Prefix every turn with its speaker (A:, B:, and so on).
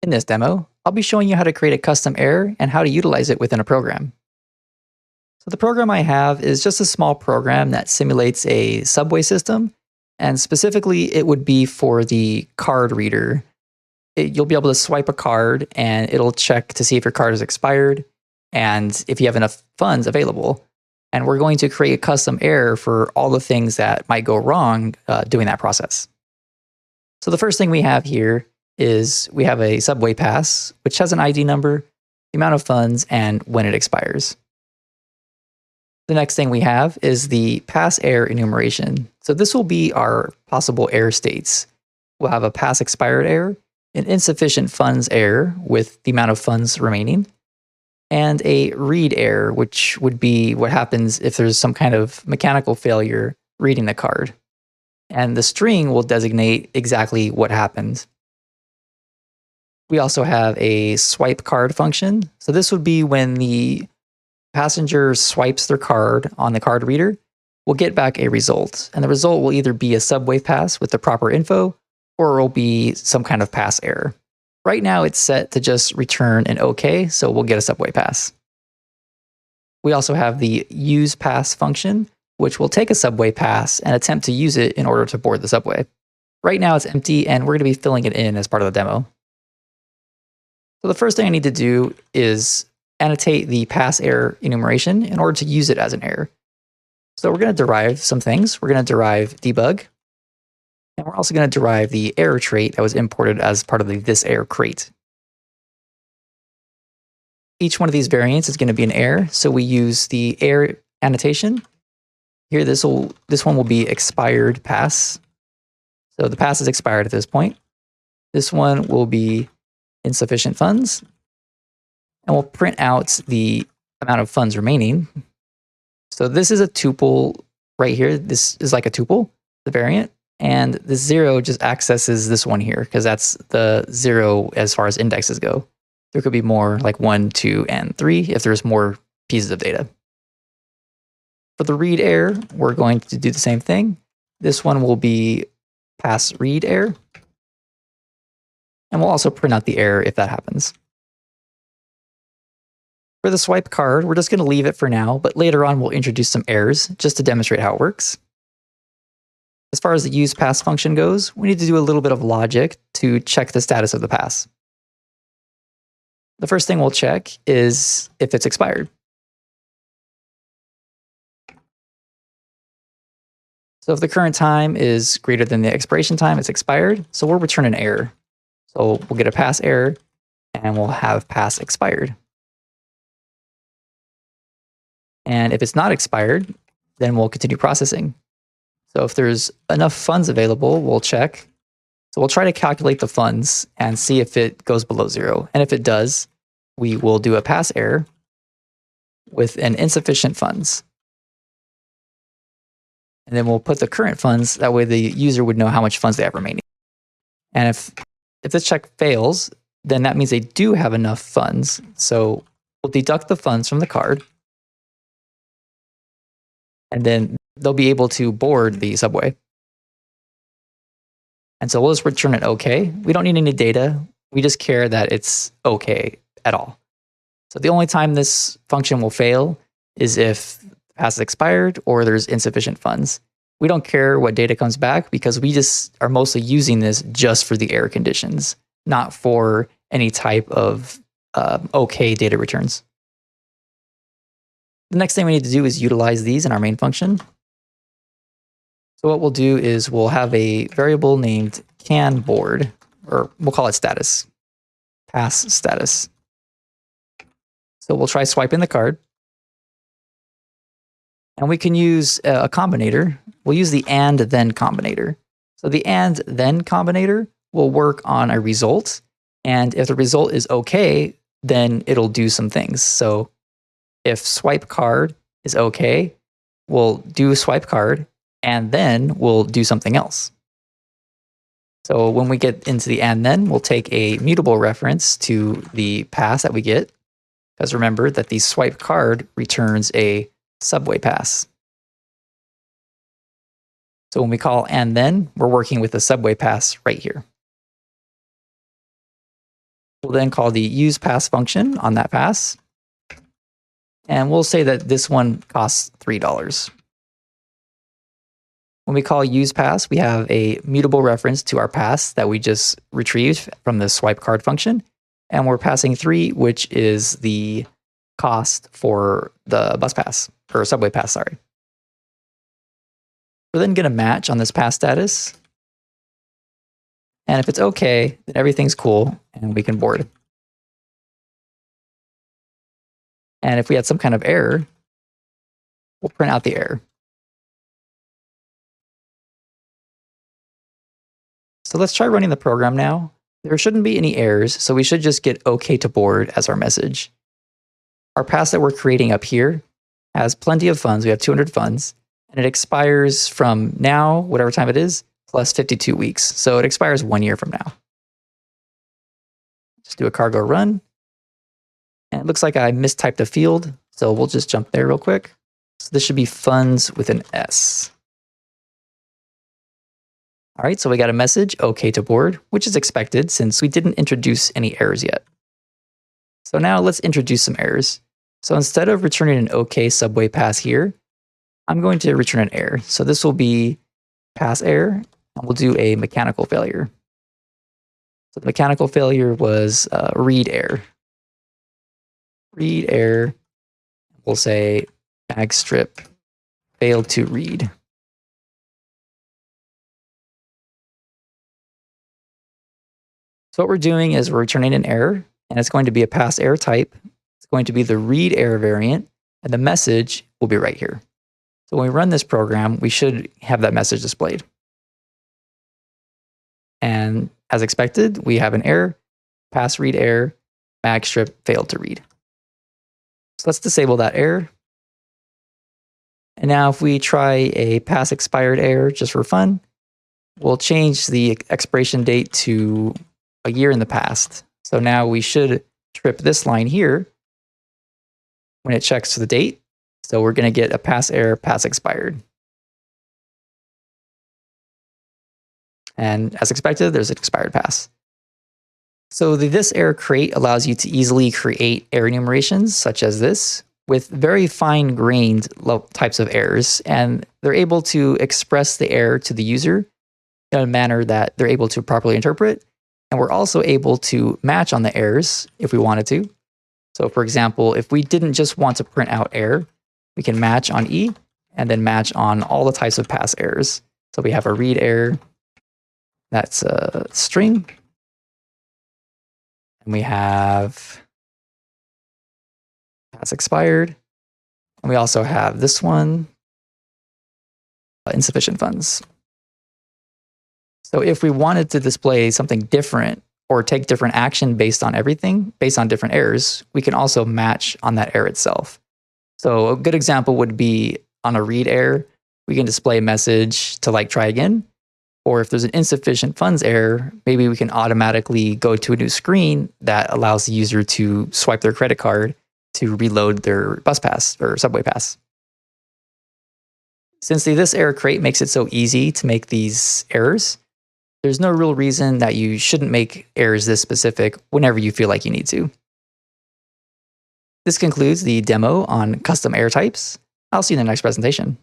A: In this demo, I'll be showing you how to create a custom error and how to utilize it within a program. So the program I have is just a small program that simulates a subway system, and specifically it would be for the card reader. You'll be able to swipe a card and it'll check to see if your card is expired and if you have enough funds available. And we're going to create a custom error for all the things that might go wrong doing that process. So the first thing we have here is we have a subway pass, which has an ID number, the amount of funds, and when it expires. The next thing we have is the pass error enumeration. So this will be our possible error states. We'll have a pass expired error, an insufficient funds error with the amount of funds remaining, and a read error, which would be what happens if there's some kind of mechanical failure reading the card. And the string will designate exactly what happened. We also have a swipe card function. So this would be when the passenger swipes their card on the card reader, we'll get back a result. And the result will either be a subway pass with the proper info, or it will be some kind of pass error. Right now it's set to just return an OK, so we'll get a subway pass. We also have the use pass function, which will take a subway pass and attempt to use it in order to board the subway. Right now it's empty and we're going to be filling it in as part of the demo. So the first thing I need to do is annotate the pass error enumeration in order to use it as an error. So we're going to derive some things. We're going to derive debug, and we're also going to derive the error trait that was imported as part of the this error crate. Each one of these variants is going to be an error, so we use the error annotation. Here, this one will be expired pass. So the pass is expired at this point. This one will be insufficient funds. And we'll print out the amount of funds remaining. So this is a tuple right here. This is like a tuple, the variant. And the 0 just accesses this one here because that's the 0 as far as indexes go. There could be more like 1, 2, and 3 if there's more pieces of data. For the read error, we're going to do the same thing. This one will be pass read error. And we'll also print out the error if that happens. For the swipe card, we're just going to leave it for now, but later on we'll introduce some errors just to demonstrate how it works. As far as the use pass function goes, we need to do a little bit of logic to check the status of the pass. The first thing we'll check is if it's expired. So if the current time is greater than the expiration time, it's expired, so we'll return an error. So we'll get a pass error, and we'll have pass expired. And if it's not expired, then we'll continue processing. So if there's enough funds available, we'll check. So we'll try to calculate the funds and see if it goes below 0. And if it does, we will do a pass error with an insufficient funds. And then we'll put the current funds, that way the user would know how much funds they have remaining. And if this check fails, then that means they do have enough funds. So we'll deduct the funds from the card, and then they'll be able to board the subway. And so we'll just return it OK. We don't need any data. We just care that it's OK at all. So the only time this function will fail is if the pass is expired or there's insufficient funds. We don't care what data comes back because we just are mostly using this just for the error conditions, not for any type of OK data returns. The next thing we need to do is utilize these in our main function. So what we'll do is we'll have a variable named canBoard, or we'll call it status, pass status. So we'll try swiping the card. And we can use a combinator. We'll use the and then combinator. So the and then combinator will work on a result. And if the result is OK, then it'll do some things. So if swipe card is OK, we'll do swipe card, and then we'll do something else. So when we get into the and then, we'll take a mutable reference to the pass that we get. Because remember that the swipe card returns a subway pass. So when we call and then, we're working with the subway pass right here. We'll then call the usePass function on that pass. And we'll say that this one costs $3. When we call usePass, we have a mutable reference to our pass that we just retrieved from the swipe card function. And we're passing 3, which is the cost for the bus pass, or subway pass, sorry. We're then going to match on this pass status. And if it's okay, then everything's cool and we can board. And if we had some kind of error, we'll print out the error. So let's try running the program now. There shouldn't be any errors, so we should just get OK to board as our message. Our pass that we're creating up here has plenty of funds. We have 200 funds, and it expires from now, whatever time it is, plus 52 weeks. So it expires 1 year from now. Just do a cargo run. And it looks like I mistyped a field, so we'll just jump there real quick. So this should be funds with an S. All right, so we got a message, OK to board, which is expected since we didn't introduce any errors yet. So now let's introduce some errors. So instead of returning an OK subway pass here, I'm going to return an error. So this will be pass error, and we'll do a mechanical failure. So the mechanical failure was read error. Read error, we'll say mag strip failed to read. So what we're doing is we're returning an error, and it's going to be a pass error type. It's going to be the read error variant, and the message will be right here. So when we run this program, we should have that message displayed. And as expected, we have an error, pass read error, mag strip failed to read. So let's disable that error. And now if we try a pass expired error just for fun, we'll change the expiration date to a year in the past. So now we should trip this line here when it checks the date. So we're going to get a pass error, pass expired. And as expected, there's an expired pass. So the this error crate allows you to easily create error enumerations such as this with very fine-grained types of errors, and they're able to express the error to the user in a manner that they're able to properly interpret. And we're also able to match on the errors if we wanted to. So for example, if we didn't just want to print out error, we can match on E and then match on all the types of pass errors. So we have a read error, that's a string. And we have pass expired. And we also have this one, insufficient funds. So if we wanted to display something different or take different action based on everything, based on different errors, we can also match on that error itself. So a good example would be on a read error, we can display a message to like try again. Or if there's an insufficient funds error, maybe we can automatically go to a new screen that allows the user to swipe their credit card to reload their bus pass or subway pass. Since the this error crate makes it so easy to make these errors, there's no real reason that you shouldn't make errors this specific whenever you feel like you need to. This concludes the demo on custom error types. I'll see you in the next presentation.